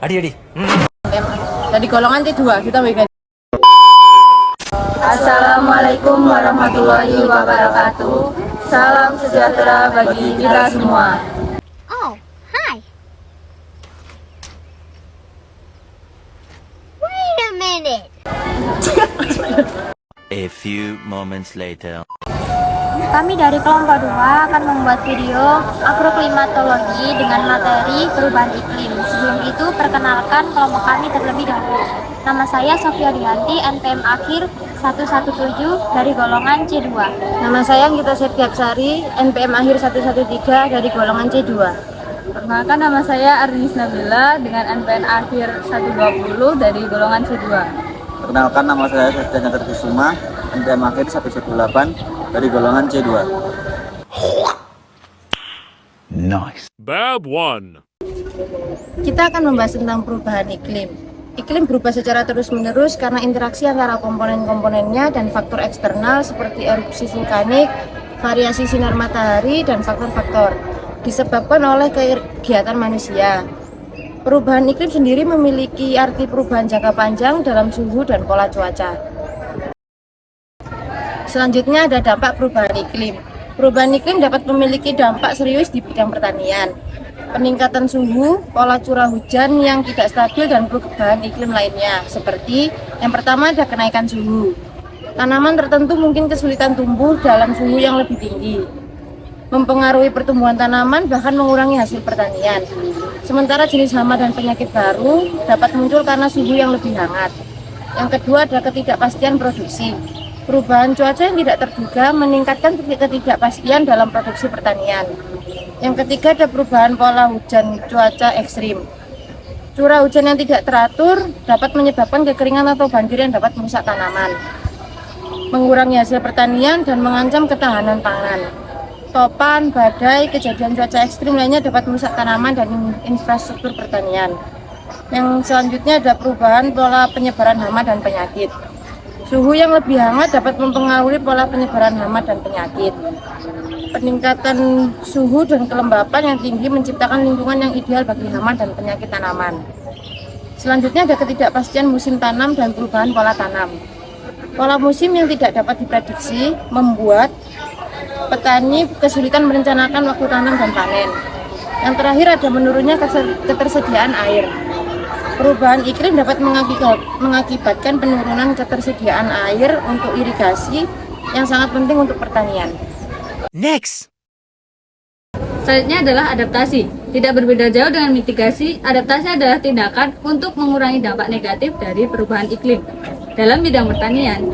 Adi. Dari golongan T2 kita bagi. Assalamualaikum warahmatullahi wabarakatuh. Salam sejahtera bagi kita semua. Oh, hi. Wait a minute. A few moments later. Kami dari kelompok 2 akan membuat video agroklimatologi dengan materi perubahan iklim. Sebelum itu, perkenalkan kelompok kami terlebih dahulu. Nama saya Sofia Dianti, NPM akhir 117 dari golongan C2. Nama saya Gita Septiapsari, NPM akhir 113 dari golongan C2. Perkenalkan, nama saya Arnis Nabila dengan NPM akhir 120 dari golongan C2. Perkenalkan, nama saya Septian Terkusuma, NPM akhir 118 dari golongan C2. Nice. Bab 1. Kita akan membahas tentang perubahan iklim. Iklim berubah secara terus-menerus karena interaksi antara komponen-komponennya dan faktor eksternal seperti erupsi vulkanik, variasi sinar matahari, dan faktor-faktor disebabkan oleh kegiatan manusia. Perubahan iklim sendiri memiliki arti perubahan jangka panjang dalam suhu dan pola cuaca. Selanjutnya ada dampak perubahan iklim. Perubahan iklim dapat memiliki dampak serius di bidang pertanian. Peningkatan suhu, pola curah hujan yang tidak stabil, dan perubahan iklim lainnya. Seperti yang pertama ada kenaikan suhu. Tanaman tertentu mungkin kesulitan tumbuh dalam suhu yang lebih tinggi, mempengaruhi pertumbuhan tanaman, bahkan mengurangi hasil pertanian. Sementara jenis hama dan penyakit baru dapat muncul karena suhu yang lebih hangat. Yang kedua ada ketidakpastian produksi. Perubahan cuaca yang tidak terduga meningkatkan ketidakpastian dalam produksi pertanian. Yang ketiga ada perubahan pola hujan cuaca ekstrim. Curah hujan yang tidak teratur dapat menyebabkan kekeringan atau banjir yang dapat merusak tanaman, mengurangi hasil pertanian, dan mengancam ketahanan pangan. Topan, badai, kejadian cuaca ekstrim lainnya dapat merusak tanaman dan infrastruktur pertanian. Yang selanjutnya ada perubahan pola penyebaran hama dan penyakit. Suhu yang lebih hangat dapat mempengaruhi pola penyebaran hama dan penyakit. Peningkatan suhu dan kelembapan yang tinggi menciptakan lingkungan yang ideal bagi hama dan penyakit tanaman. Selanjutnya ada ketidakpastian musim tanam dan perubahan pola tanam. Pola musim yang tidak dapat diprediksi membuat petani kesulitan merencanakan waktu tanam dan panen. Yang terakhir ada menurunnya ketersediaan air. Perubahan iklim dapat mengakibatkan penurunan ketersediaan air untuk irigasi yang sangat penting untuk pertanian. Next. Selanjutnya adalah adaptasi. Tidak berbeda jauh dengan mitigasi, adaptasi adalah tindakan untuk mengurangi dampak negatif dari perubahan iklim. Dalam bidang pertanian,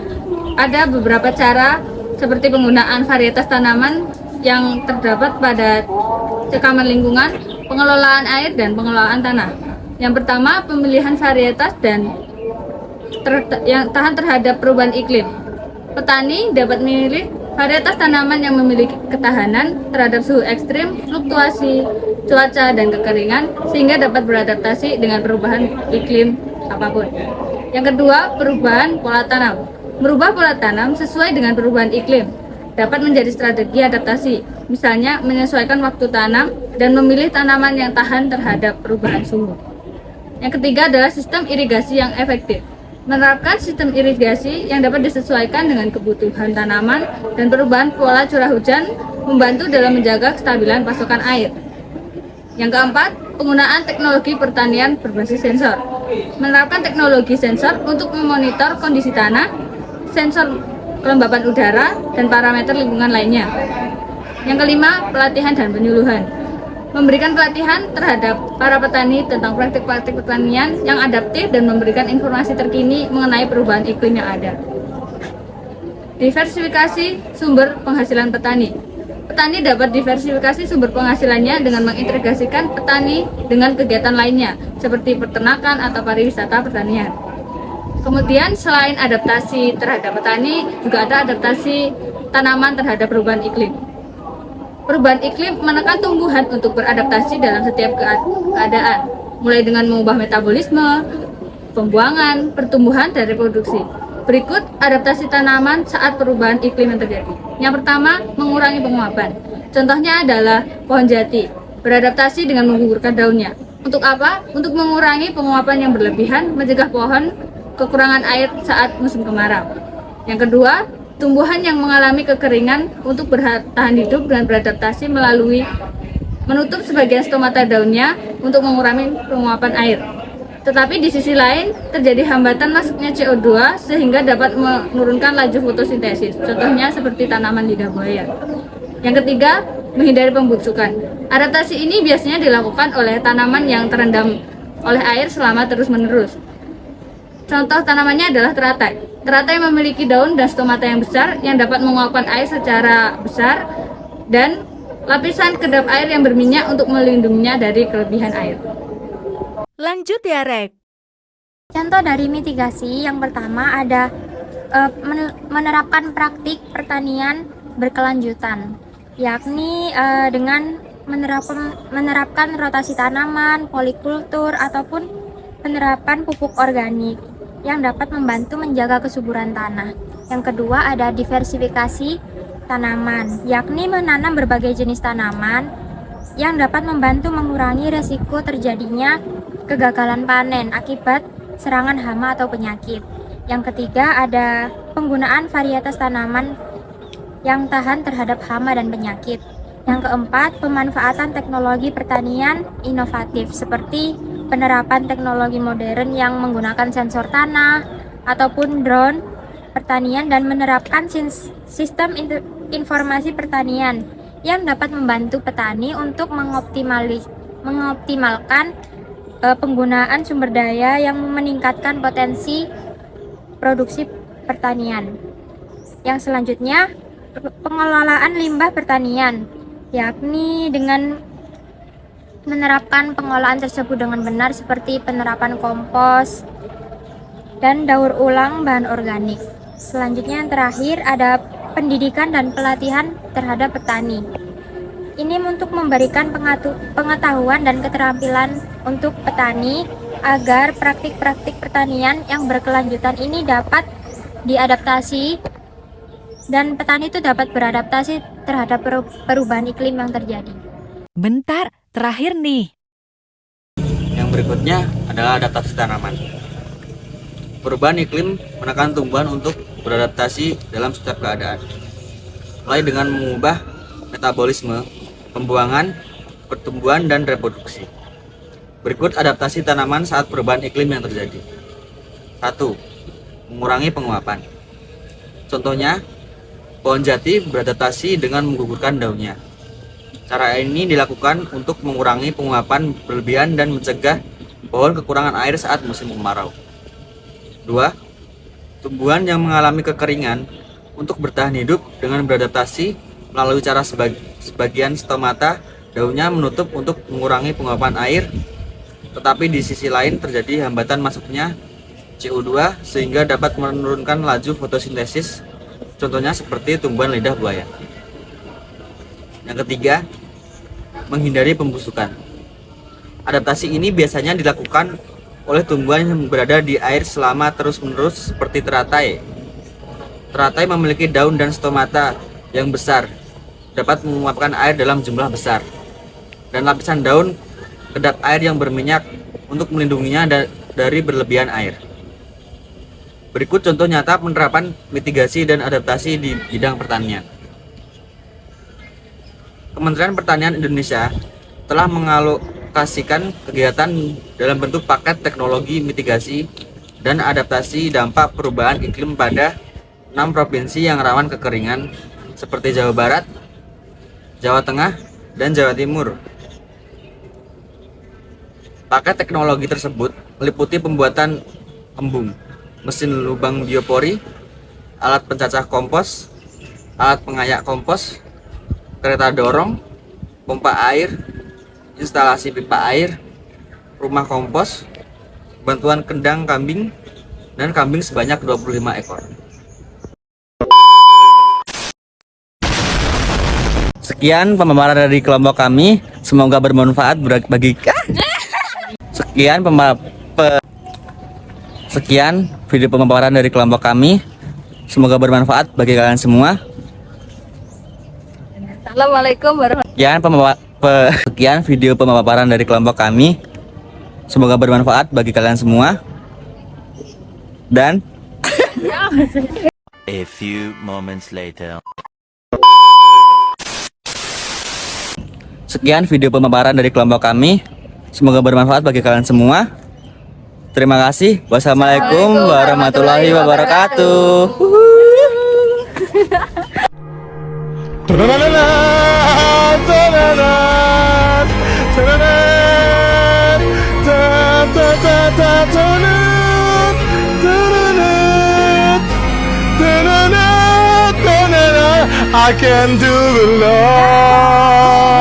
ada beberapa cara seperti penggunaan varietas tanaman yang terdapat pada cekaman lingkungan, pengelolaan air, dan pengelolaan tanah. Yang pertama, pemilihan varietas yang tahan terhadap perubahan iklim. Petani dapat memilih varietas tanaman yang memiliki ketahanan terhadap suhu ekstrim, fluktuasi cuaca, dan kekeringan, sehingga dapat beradaptasi dengan perubahan iklim apapun. Yang kedua, perubahan pola tanam. Merubah pola tanam sesuai dengan perubahan iklim dapat menjadi strategi adaptasi, misalnya menyesuaikan waktu tanam dan memilih tanaman yang tahan terhadap perubahan suhu. Yang ketiga adalah sistem irigasi yang efektif. Menerapkan sistem irigasi yang dapat disesuaikan dengan kebutuhan tanaman dan perubahan pola curah hujan membantu dalam menjaga kestabilan pasokan air. Yang keempat, penggunaan teknologi pertanian berbasis sensor. Menerapkan teknologi sensor untuk memonitor kondisi tanah, sensor kelembapan udara, dan parameter lingkungan lainnya. Yang kelima, pelatihan dan penyuluhan. Memberikan pelatihan terhadap para petani tentang praktik-praktik pertanian yang adaptif dan memberikan informasi terkini mengenai perubahan iklim yang ada. Diversifikasi sumber penghasilan petani. Petani dapat diversifikasi sumber penghasilannya dengan mengintegrasikan petani dengan kegiatan lainnya, seperti peternakan atau pariwisata pertanian. Kemudian selain adaptasi terhadap petani, juga ada adaptasi tanaman terhadap perubahan iklim. Perubahan iklim menekan tumbuhan untuk beradaptasi dalam setiap keadaan, mulai dengan mengubah metabolisme, pembuangan, pertumbuhan, dan reproduksi. Berikut adaptasi tanaman saat perubahan iklim yang terjadi. Yang pertama, mengurangi penguapan. Contohnya adalah pohon jati, beradaptasi dengan menggugurkan daunnya. Untuk apa? Untuk mengurangi penguapan yang berlebihan, mencegah pohon kekurangan air saat musim kemarau. Yang kedua, tumbuhan yang mengalami kekeringan untuk bertahan hidup dan beradaptasi melalui menutup sebagian stomata daunnya untuk mengurangi penguapan air. Tetapi di sisi lain, terjadi hambatan masuknya CO2 sehingga dapat menurunkan laju fotosintesis. Contohnya seperti tanaman lidah buaya. Yang ketiga, menghindari pembusukan. Adaptasi ini biasanya dilakukan oleh tanaman yang terendam oleh air selama terus-menerus. Contoh tanamannya adalah teratai. Teratai memiliki daun dan stomata yang besar yang dapat menguapkan air secara besar dan lapisan kedap air yang berminyak untuk melindunginya dari kelebihan air. Lanjut ya, Rek. Contoh dari mitigasi yang pertama ada menerapkan praktik pertanian berkelanjutan, yakni dengan menerapkan rotasi tanaman, polikultur, ataupun penerapan pupuk organik yang dapat membantu menjaga kesuburan tanah. Yang kedua ada diversifikasi tanaman, yakni menanam berbagai jenis tanaman yang dapat membantu mengurangi resiko terjadinya kegagalan panen akibat serangan hama atau penyakit. Yang ketiga ada penggunaan varietas tanaman yang tahan terhadap hama dan penyakit. Yang keempat, pemanfaatan teknologi pertanian inovatif seperti penerapan teknologi modern yang menggunakan sensor tanah ataupun drone pertanian dan menerapkan sistem informasi pertanian yang dapat membantu petani untuk mengoptimalkan penggunaan sumber daya yang meningkatkan potensi produksi pertanian. Yang selanjutnya, pengelolaan limbah pertanian, yakni dengan menerapkan pengolahan tersebut dengan benar seperti penerapan kompos dan daur ulang bahan organik. Selanjutnya yang terakhir ada pendidikan dan pelatihan terhadap petani. Ini untuk memberikan pengetahuan dan keterampilan untuk petani agar praktik-praktik pertanian yang berkelanjutan ini dapat diadaptasi dan petani itu dapat beradaptasi terhadap perubahan iklim yang terjadi. Bentar, terakhir nih. Yang berikutnya adalah adaptasi tanaman. Perubahan iklim menekan tumbuhan untuk beradaptasi dalam setiap keadaan, mulai dengan mengubah metabolisme, pembuangan, pertumbuhan, dan reproduksi. Berikut adaptasi tanaman saat perubahan iklim yang terjadi. 1. Mengurangi penguapan. Contohnya, pohon jati beradaptasi dengan menggugurkan daunnya. Cara ini dilakukan untuk mengurangi penguapan berlebihan dan mencegah pohon kekurangan air saat musim kemarau. 2. Tumbuhan yang mengalami kekeringan untuk bertahan hidup dengan beradaptasi melalui cara sebagian stomata daunnya menutup untuk mengurangi penguapan air, tetapi di sisi lain terjadi hambatan masuknya CO2 sehingga dapat menurunkan laju fotosintesis, contohnya seperti tumbuhan lidah buaya. Yang ketiga, menghindari pembusukan. Adaptasi ini biasanya dilakukan oleh tumbuhan yang berada di air selama terus-menerus seperti teratai. Teratai memiliki daun dan stomata yang besar, dapat menguapkan air dalam jumlah besar, dan lapisan daun kedap air yang berminyak untuk melindunginya dari berlebihan air. Berikut contoh nyata penerapan mitigasi dan adaptasi di bidang pertanian. Kementerian Pertanian Indonesia telah mengalokasikan kegiatan dalam bentuk paket teknologi mitigasi dan adaptasi dampak perubahan iklim pada 6 provinsi yang rawan kekeringan seperti Jawa Barat, Jawa Tengah, dan Jawa Timur. Paket teknologi tersebut meliputi pembuatan embung, mesin lubang biopori, alat pencacah kompos, alat pengayak kompos, kereta dorong, pompa air, instalasi pipa air, rumah kompos, bantuan kendang kambing, dan kambing sebanyak 25 ekor. Sekian pemaparan dari kelompok kami, semoga bermanfaat bagi Sekian video pemaparan dari kelompok kami, semoga bermanfaat bagi kalian semua. Assalamualaikum warahmatullahi Sekian video pemaparan dari kelompok kami, Semoga bermanfaat bagi kalian semua. Dan A few moments later. sekian video pemaparan dari kelompok kami. Semoga bermanfaat bagi kalian semua. Terima kasih. Wassalamualaikum warahmatullahi wabarakatuh. I can do the Lord.